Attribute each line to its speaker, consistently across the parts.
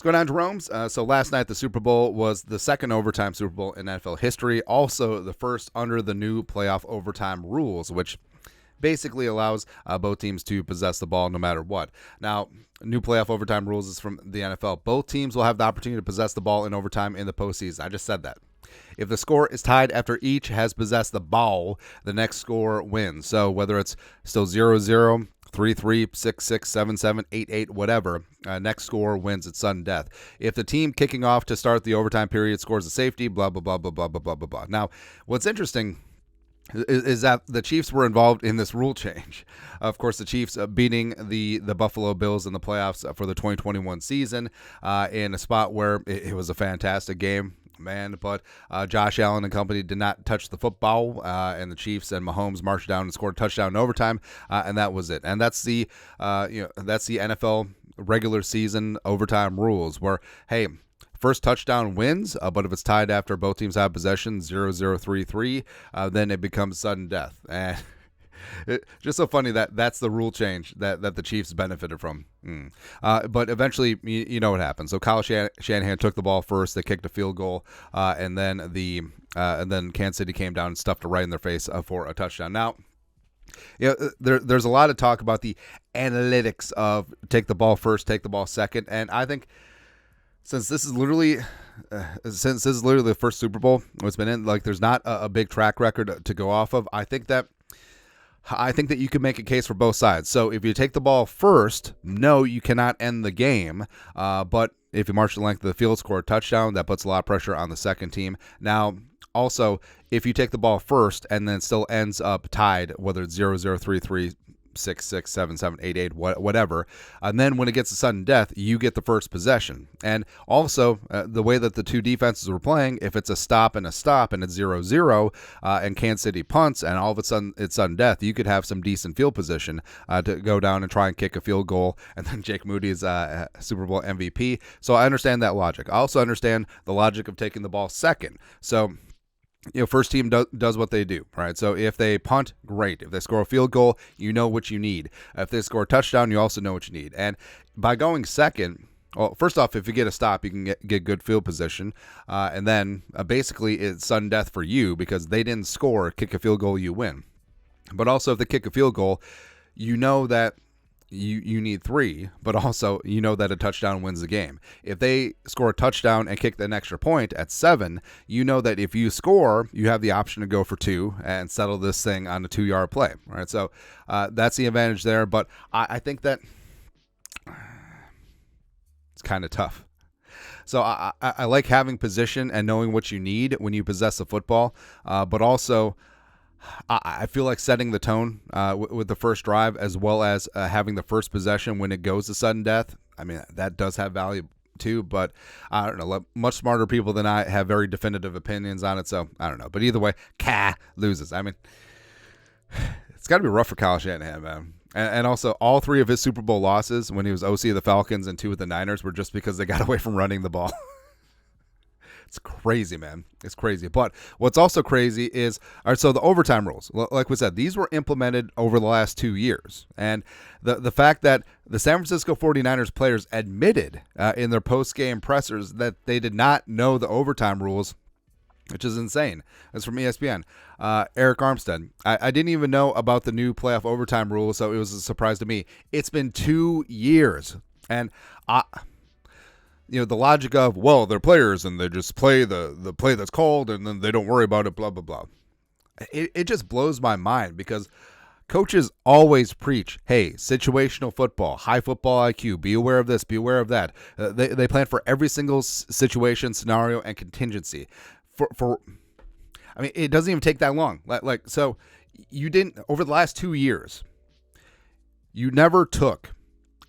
Speaker 1: going on, Jerome's? So last night, the Super Bowl was the second overtime Super Bowl in NFL history. Also, the first under the new playoff overtime rules, which basically allows both teams to possess the ball no matter what. Now, new playoff overtime rules is from the NFL. Both teams will have the opportunity to possess the ball in overtime in the postseason. I just said that. If the score is tied after each has possessed the ball, the next score wins. So whether it's still 0-0, 3-3, 6-6, 7-7, 8-8, whatever, next score wins at sudden death. If the team kicking off to start the overtime period scores a safety, blah, blah, blah, blah, blah, blah, blah, blah, blah. Now, what's interesting is that the Chiefs were involved in this rule change. Of course, the Chiefs beating the Buffalo Bills in the playoffs for the 2021 season in a spot where it was a fantastic game. Man, but Josh Allen and company did not touch the football, and the Chiefs and Mahomes marched down and scored a touchdown in overtime, and that was it. And that's the that's the NFL regular season overtime rules, where hey, first touchdown wins, but if it's tied after both teams have possession, 0-0, 3-3, then it becomes sudden death. And just so funny that that's the rule change that the Chiefs benefited from. But eventually, you know what happened. So Kyle Shanahan took the ball first. They kicked a field goal, and then Kansas City came down and stuffed it right in their face for a touchdown. Now, there's a lot of talk about the analytics of take the ball first, take the ball second, and I think since this is literally the first Super Bowl it's been in, like there's not a big track record to go off of. I think that you can make a case for both sides. So if you take the ball first, no, you cannot end the game. But if you march the length of the field, score a touchdown, that puts a lot of pressure on the second team. Now, also, if you take the ball first and then still ends up tied, whether it's 0-0, 3-3, 6-6, 7-7, 8-8, whatever, and then when it gets to sudden death, you get the first possession. And also, the way that the two defenses were playing, if it's a stop and it's 0-0, and Kansas City punts, and all of a sudden it's sudden death, you could have some decent field position to go down and try and kick a field goal, and then Jake Moody is Super Bowl MVP. So I understand that logic. I also understand the logic of taking the ball second. So first team does what they do, right? So if they punt, great. If they score a field goal, you know what you need. If they score a touchdown, you also know what you need. And by going second, well, first off, if you get a stop, you can get good field position. And then basically it's sudden death for you because they didn't score, kick a field goal, you win. But also if they kick a field goal, you know that you need 3, but also you know that a touchdown wins the game. If they score a touchdown and kick an extra point at 7, you know that if you score, you have the option to go for 2 and settle this thing on a 2-yard play. Right? So that's the advantage there, but I think that it's kind of tough. So I like having position and knowing what you need when you possess the football, but also I feel like setting the tone with the first drive as well as having the first possession when it goes to sudden death. I mean, that does have value too, but I don't know. Much smarter people than I have very definitive opinions on it, so I don't know. But either way, loses. I mean, it's got to be rough for Kyle Shanahan, man. And also, all 3 of his Super Bowl losses when he was OC of the Falcons and 2 with the Niners were just because they got away from running the ball. It's crazy, man. It's crazy. But what's also crazy is, all right, so the overtime rules, like we said, these were implemented over the last 2 years. And the fact that the San Francisco 49ers players admitted in their post-game pressers that they did not know the overtime rules, which is insane. That's from ESPN. Eric Armstead. I didn't even know about the new playoff overtime rules, so it was a surprise to me. It's been 2 years. And the logic of, well, they're players and they just play the play that's called and then they don't worry about it, blah, blah, blah. It just blows my mind because coaches always preach, hey, situational football, high football IQ, be aware of this, be aware of that. They plan for every single situation, scenario, and contingency. I mean, it doesn't even take that long. So you didn't, over the last 2 years, you never took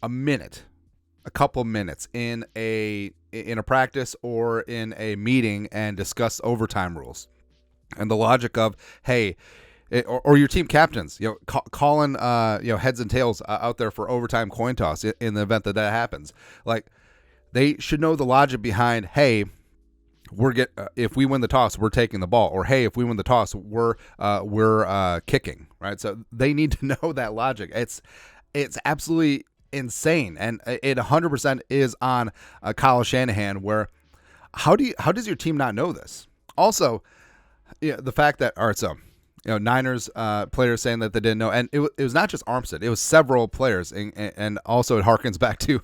Speaker 1: a couple minutes in a practice or in a meeting and discuss overtime rules and the logic of, hey, or your team captains, calling heads and tails out there for overtime coin toss in the event that happens. Like, they should know the logic behind, hey, if we win the toss, we're taking the ball, or hey, if we win the toss, we're kicking, right? So they need to know that logic. It's absolutely insane, and it 100% is on Kyle Shanahan. Where how does your team not know this? Also, the fact that Niners players saying that they didn't know, and it was not just Armstead, it was several players, and also it harkens back to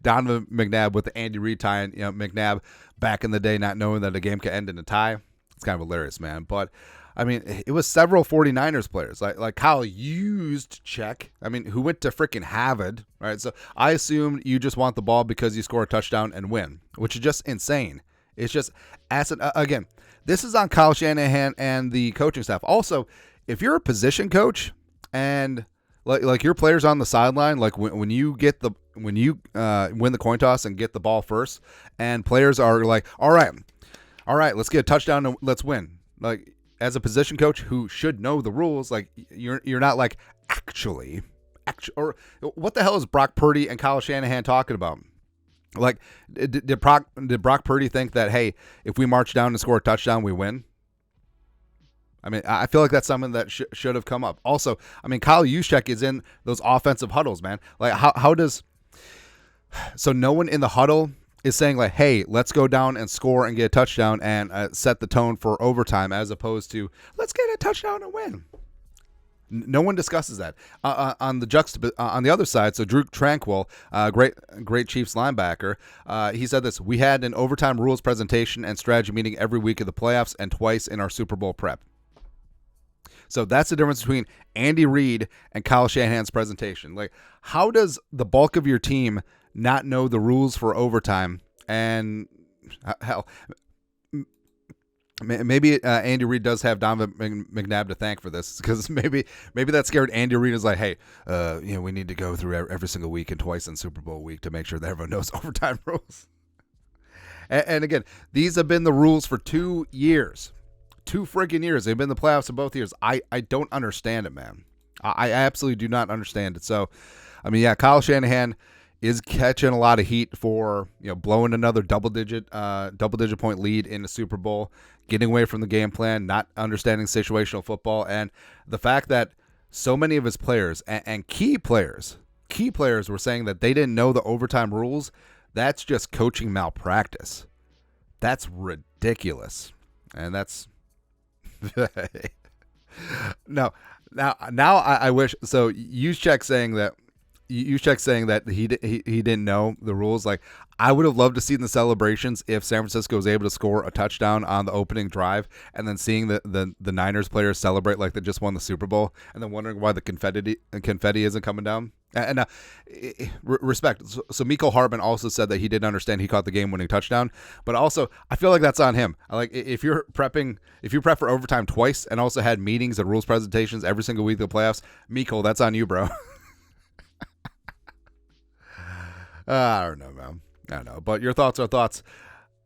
Speaker 1: Donovan McNabb with the Andy Reid tie, and McNabb back in the day not knowing that a game could end in a tie. It's kind of hilarious, man. But I mean, it was several 49ers players. Like Kyle used Czech, who went to freaking Harvard, right? So I assumed you just want the ball because you score a touchdown and win, which is just insane. It's just, again, this is on Kyle Shanahan and the coaching staff. Also, if you're a position coach and like your players on the sideline, like when you win the coin toss and get the ball first, and players are like, all right, let's get a touchdown and let's win. Like, as a position coach who should know the rules, like you're not like actually, or what the hell is Brock Purdy and Kyle Shanahan talking about? Like, did Brock Purdy think that, hey, if we march down and score a touchdown, we win? I feel like that's something that should have come up. Also, Kyle Juszczyk is in those offensive huddles, man. Like, how does so no one in the huddle is saying like, hey, let's go down and score and get a touchdown and set the tone for overtime, as opposed to let's get a touchdown and win. No one discusses that. On the other side, so Drew Tranquil, great Chiefs linebacker, he said this: we had an overtime rules presentation and strategy meeting every week of the playoffs and twice in our Super Bowl prep. So that's the difference between Andy Reid and Kyle Shanahan's presentation. Like, how does the bulk of your team not know the rules for overtime? And hell, maybe Andy Reid does have Donovan McNabb to thank for this, because maybe that scared Andy Reid. Is like, hey, we need to go through every single week and twice in Super Bowl week to make sure that everyone knows overtime rules. And again, these have been the rules for 2 years. 2 freaking years. They've been in the playoffs in both years. I don't understand it, man. I absolutely do not understand it. So, Kyle Shanahan is catching a lot of heat for blowing another double digit point lead in the Super Bowl, getting away from the game plan, not understanding situational football, and the fact that so many of his players and key players were saying that they didn't know the overtime rules. That's just coaching malpractice. That's ridiculous, and that's no. Now I wish so. Juszczyk saying that he didn't know the rules. Like, I would have loved to see in the celebrations if San Francisco was able to score a touchdown on the opening drive, and then seeing the Niners players celebrate like they just won the Super Bowl, and then wondering why the confetti isn't coming down. And respect. So Mecole Hardman also said that he didn't understand he caught the game-winning touchdown, but also I feel like that's on him. Like, if you prep for overtime twice and also had meetings and rules presentations every single week of the playoffs, Mecole, that's on you, bro. I don't know, man. I don't know. But your thoughts are thoughts.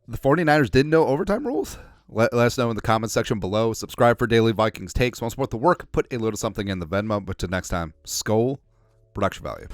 Speaker 1: The 49ers didn't know overtime rules? Let us know in the comments section below. Subscribe for daily Vikings takes. Want to support the work? Put a little something in the Venmo. But till next time, Skol, production value.